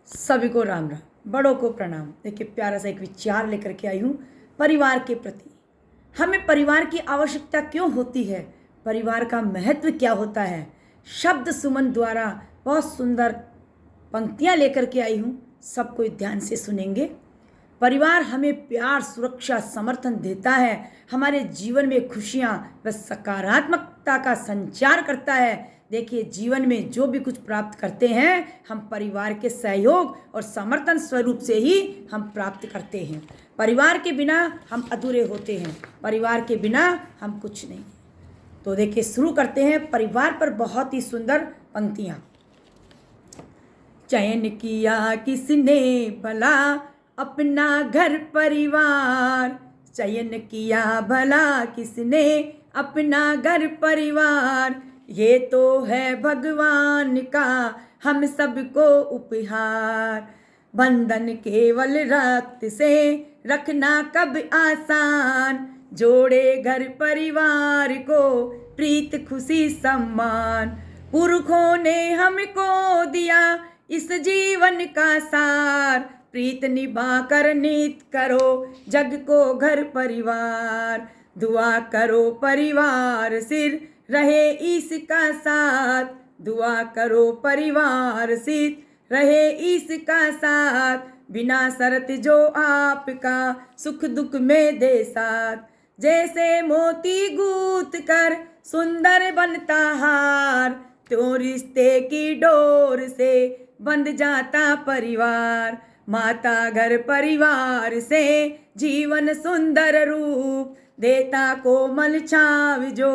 सभी को राम राम, बड़ों को प्रणाम। देखिए, प्यारा सा एक विचार लेकर के आई हूँ परिवार के प्रति। हमें परिवार की आवश्यकता क्यों होती है, परिवार का महत्व क्या होता है। शब्द सुमन द्वारा बहुत सुंदर पंक्तियाँ लेकर के आई हूँ, सबको ध्यान से सुनेंगे। परिवार हमें प्यार, सुरक्षा, समर्थन देता है, हमारे जीवन में खुशियाँ व सकारात्मकता का संचार करता है। देखिए, जीवन में जो भी कुछ प्राप्त करते हैं हम परिवार के सहयोग और समर्थन स्वरूप से ही हम प्राप्त करते हैं। परिवार के बिना हम अधूरे होते हैं, परिवार के बिना हम कुछ नहीं। तो देखिए, शुरू करते हैं परिवार पर बहुत ही सुंदर पंक्तियाँ। चयन किया किसने भला अपना घर परिवार, चयन किया भला किसने अपना घर परिवार, ये तो है भगवान का हम सबको उपहार। बंधन केवल रक्त से रखना कब आसान, जोड़े घर परिवार को प्रीत खुशी सम्मान। पुरखों ने हमको दिया इस जीवन का सार, प्रीत निभा कर नीत करो जग को घर परिवार। दुआ करो परिवार सिर रहे इसका साथ, दुआ करो परिवार सिर रहे इसका साथ। बिना शर्त जो आपका सुख दुख में दे साथ, जैसे मोती गूंथ कर सुंदर बनता हार, तो रिश्ते की डोर से बंध जाता परिवार। माता घर परिवार से जीवन सुंदर रूप देता, कोमल छाव जो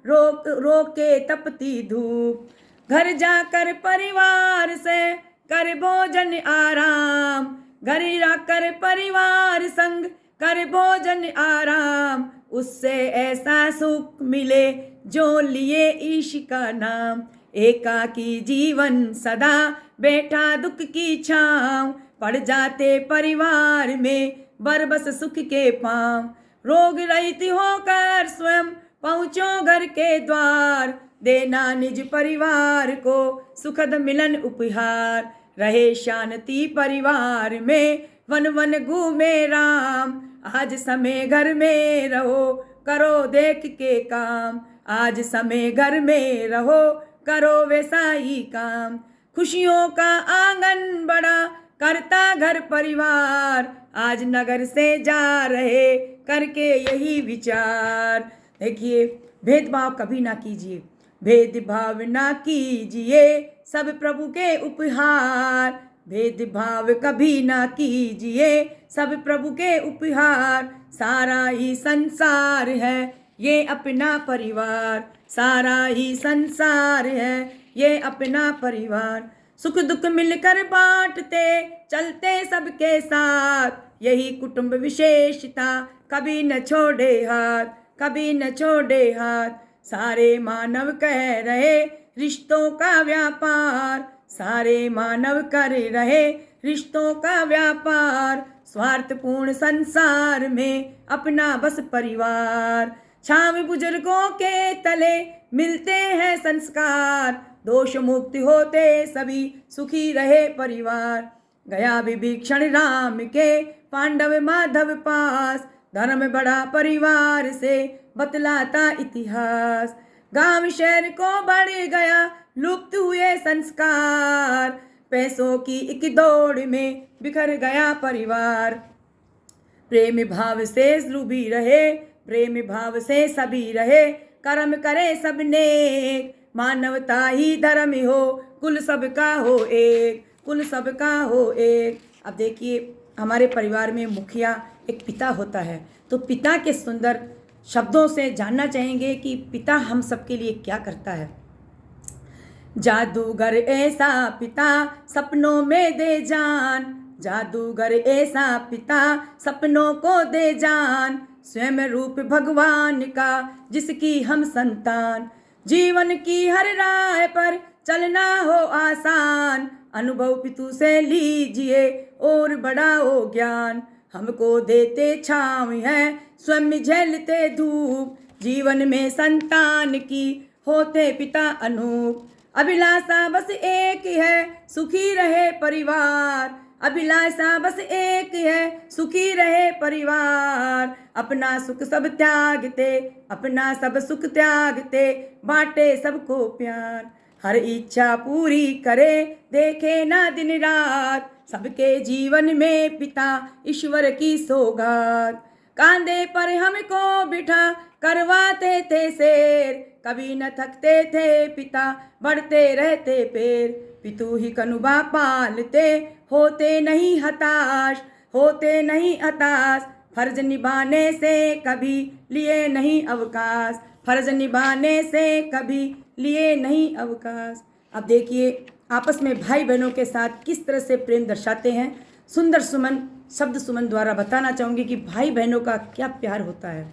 रोके तपती धूप। घर जाकर परिवार से कर भोजन आराम, घर जाकर परिवार संग कर भोजन आराम। उससे ऐसा सुख मिले जो लिए ईश का नाम। एकाकी जीवन सदा बैठा दुख की छाँव, पड़ जाते परिवार में बरबस सुख के पाँव। रोग रहित होकर स्वयं पहुँचो घर के द्वार, देना निज परिवार को सुखद मिलन उपहार। रहे शांति परिवार में वन वन घूमे राम, आज समय घर में रहो करो देख के काम। आज समय घर में रहो करो वैसा ही काम। खुशियों का आंगन बड़ा करता घर परिवार, आज नगर से जा रहे करके यही विचार। देखिए, भेदभाव कभी ना कीजिए, भेदभाव ना कीजिए सब प्रभु के उपहार। भेदभाव कभी ना कीजिए सब प्रभु के उपहार। सारा ही संसार है ये अपना परिवार, सारा ही संसार है ये अपना परिवार। सुख दुख मिलकर बांटते चलते सबके साथ, यही कुटुंब विशेषता कभी न छोड़े हाथ, कभी न छोड़े हाथ। सारे मानव कह रहे रिश्तों का व्यापार, सारे मानव कर रहे रिश्तों का व्यापार। स्वार्थपूर्ण संसार में अपना बस परिवार, छाव बुजुर्गों के तले मिलते हैं संस्कार। दोष मुक्त होते सभी सुखी रहे परिवार। गया विभीषण राम के पांडव माधव पास, धर्म बड़ा परिवार से बतलाता इतिहास। गांव शहर को बढ़ गया लुप्त हुए संस्कार, पैसों की एक दौड़ में बिखर गया परिवार। प्रेम भाव से लुभी रहे, प्रेम भाव से सभी रहे, कर्म करे सब नेक। मानवता ही धर्म हो, कुल सबका हो एक, कुल सबका हो एक। अब देखिए, हमारे परिवार में मुखिया एक पिता होता है, तो पिता के सुंदर शब्दों से जानना चाहेंगे कि पिता हम सबके लिए क्या करता है। जादूगर ऐसा पिता सपनों में दे जान, जादूगर ऐसा पिता सपनों को दे जान। स्वयं रूप भगवान का जिसकी हम संतान, जीवन की हर राह पर चलना हो आसान। अनुभव पितु से लीजिए और बड़ा हो ज्ञान, हमको देते छाँव है स्वयं झेलते धूप। जीवन में संतान की होते पिता अनूप, अभिलाषा बस एक है, सुखी रहे परिवार। अभिलाषा बस एक है, सुखी रहे परिवार। अपना सुख सब त्यागते, अपना सब सुख त्यागते, बांटे सबको प्यार। हर इच्छा पूरी करे, देखे ना दिन रात, सबके जीवन में पिता ईश्वर की सौगात। कांधे पर हमको बिठा करवाते थे सैर, कभी न थकते थे पिता, बढ़ते रहते पैर। पितू ही कनुबा पालते, होते नहीं हताश, होते नहीं हताश। फर्ज निभाने से कभी लिए नहीं अवकाश, फर्ज निभाने से कभी लिए नहीं अवकाश। अब देखिए आपस में भाई बहनों के साथ किस तरह से प्रेम दर्शाते हैं। सुंदर सुमन शब्द सुमन द्वारा बताना चाहूँगी कि भाई बहनों का क्या प्यार होता है।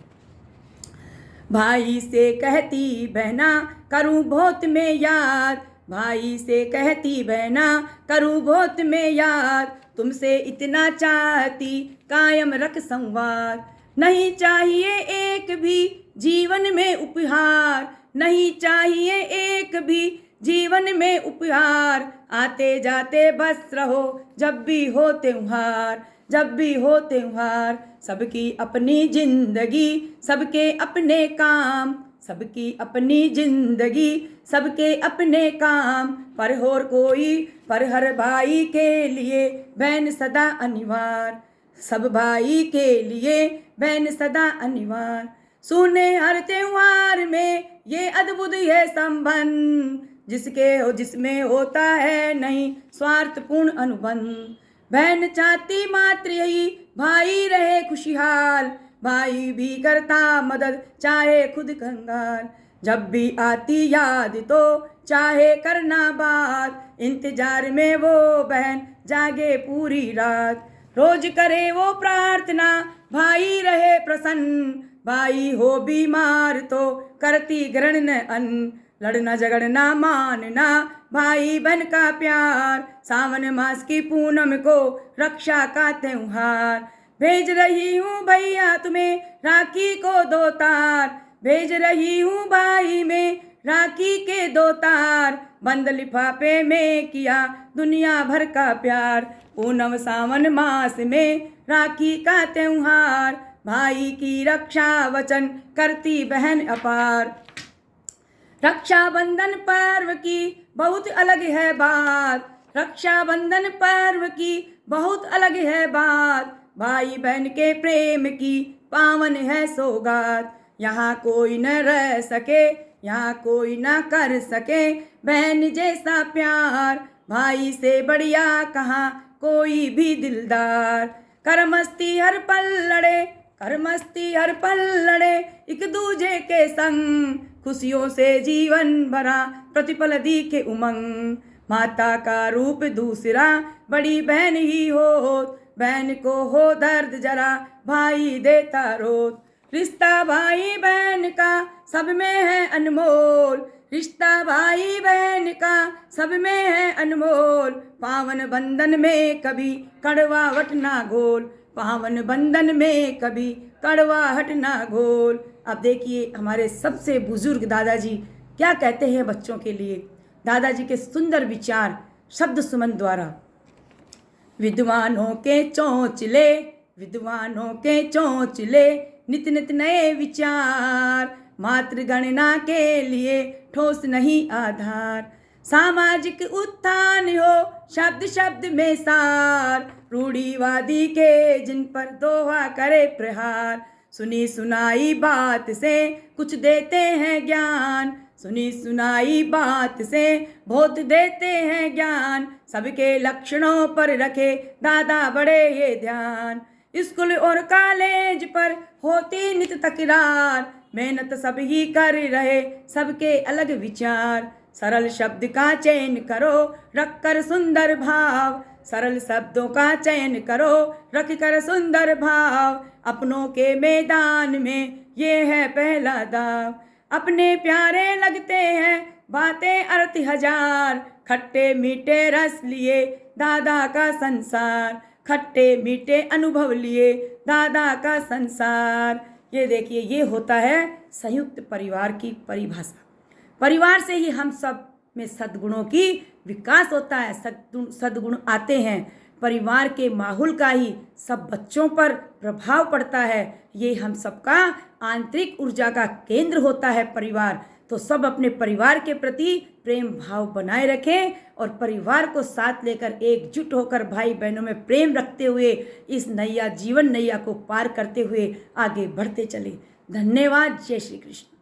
भाई से कहती बहना करूँ बहुत मैं याद, भाई से कहती बहना करूँ बहुत मैं याद। तुमसे इतना चाहती कायम रख संवाद, नहीं चाहिए एक भी जीवन में उपहार, नहीं चाहिए एक भी जीवन में उपहार। आते जाते बस रहो जब भी हो त्योहार, जब भी हो त्योहार। सबकी अपनी जिंदगी, सबके अपने काम, सबकी अपनी जिंदगी, सबके अपने काम। पर और कोई, पर हर भाई के लिए बहन सदा अनिवार्य, सब भाई के लिए बहन सदा अनिवार्य। सुने हर त्योहार में ये अद्भुत है संबंध, जिसके हो जिसमें होता है नहीं स्वार्थपूर्ण अनुबंध। बहन चाहती मात्र यही भाई रहे खुशहाल, भाई भी करता मदद चाहे खुद कंगाल। जब भी आती याद तो चाहे करना बात, इंतजार में वो बहन जागे पूरी रात। रोज करे वो प्रार्थना भाई रहे प्रसन्न, भाई हो बीमार तो करती ग्रहण न अन्न। लड़ना झगड़ना मानना भाई बहन का प्यार, सावन मास की पूनम को रक्षा का त्योहार। भेज रही हूँ भैया तुम्हें राखी को दो तार, भेज रही हूँ भाई में राखी के दो तार। बंद लिफाफे में किया दुनिया भर का प्यार, पूनम सावन मास में राखी का त्योहार। भाई की रक्षा वचन करती बहन अपार। रक्षाबंधन पर्व की बहुत अलग है बात, रक्षाबंधन पर्व की बहुत अलग है बात। भाई बहन के प्रेम की पावन है सौगात। यहाँ कोई न रह सके, यहाँ कोई न कर सके बहन जैसा प्यार। भाई से बढ़िया कहाँ कोई भी दिलदार। कर मस्ती हर पल लड़े, कर मस्ती हर पल लड़े एक दूजे के संग। खुशियों से जीवन भरा प्रतिपल दी के उमंग। माता का रूप दूसरा बड़ी बहन ही हो, बहन को हो दर्द जरा भाई देता रोत। रिश्ता भाई बहन का सब में है अनमोल, रिश्ता भाई बहन का सब में है अनमोल। पावन बंधन में कभी कड़वाहट ना घोल, पावन बंधन में कभी कड़वाहट ना घोल। अब देखिए हमारे सबसे बुजुर्ग दादाजी क्या कहते हैं बच्चों के लिए। दादाजी के सुंदर विचार शब्द सुमन द्वारा। विद्वानों के चौंचले, विद्वानों के चौंचले नित नित नए विचार। मातृ गणना के लिए ठोस नहीं आधार। सामाजिक उत्थान हो शब्द शब्द में सार। रूढ़िवादी के जिन पर दोहा करे प्रहार। सुनी सुनाई बात से कुछ देते हैं ज्ञान, सुनी सुनाई बात से बहुत देते हैं ज्ञान। सबके लक्षणों पर रखे दादा बड़े ये ध्यान। स्कूल और कॉलेज पर होती नित तकरार। मेहनत सब ही कर रहे सबके अलग विचार। सरल शब्द का चयन करो रख कर सुंदर भाव, सरल शब्दों का चयन करो रख कर सुंदर भाव। अपनों के मैदान में ये है पहला दाव। अपने प्यारे लगते हैं बातें अर्थ हजार। खट्टे मीठे रस लिए दादा का संसार, खट्टे मीठे अनुभव लिए दादा का संसार। ये देखिए ये होता है संयुक्त परिवार की परिभाषा। परिवार से ही हम सब में सद्गुणों की विकास होता है, सद्गुण आते हैं। परिवार के माहौल का ही सब बच्चों पर प्रभाव पड़ता है। ये हम सबका आंतरिक ऊर्जा का केंद्र होता है परिवार। तो सब अपने परिवार के प्रति प्रेम भाव बनाए रखें और परिवार को साथ लेकर एकजुट होकर भाई बहनों में प्रेम रखते हुए इस जीवन नैया को पार करते हुए आगे बढ़ते चले। धन्यवाद। जय श्री कृष्ण।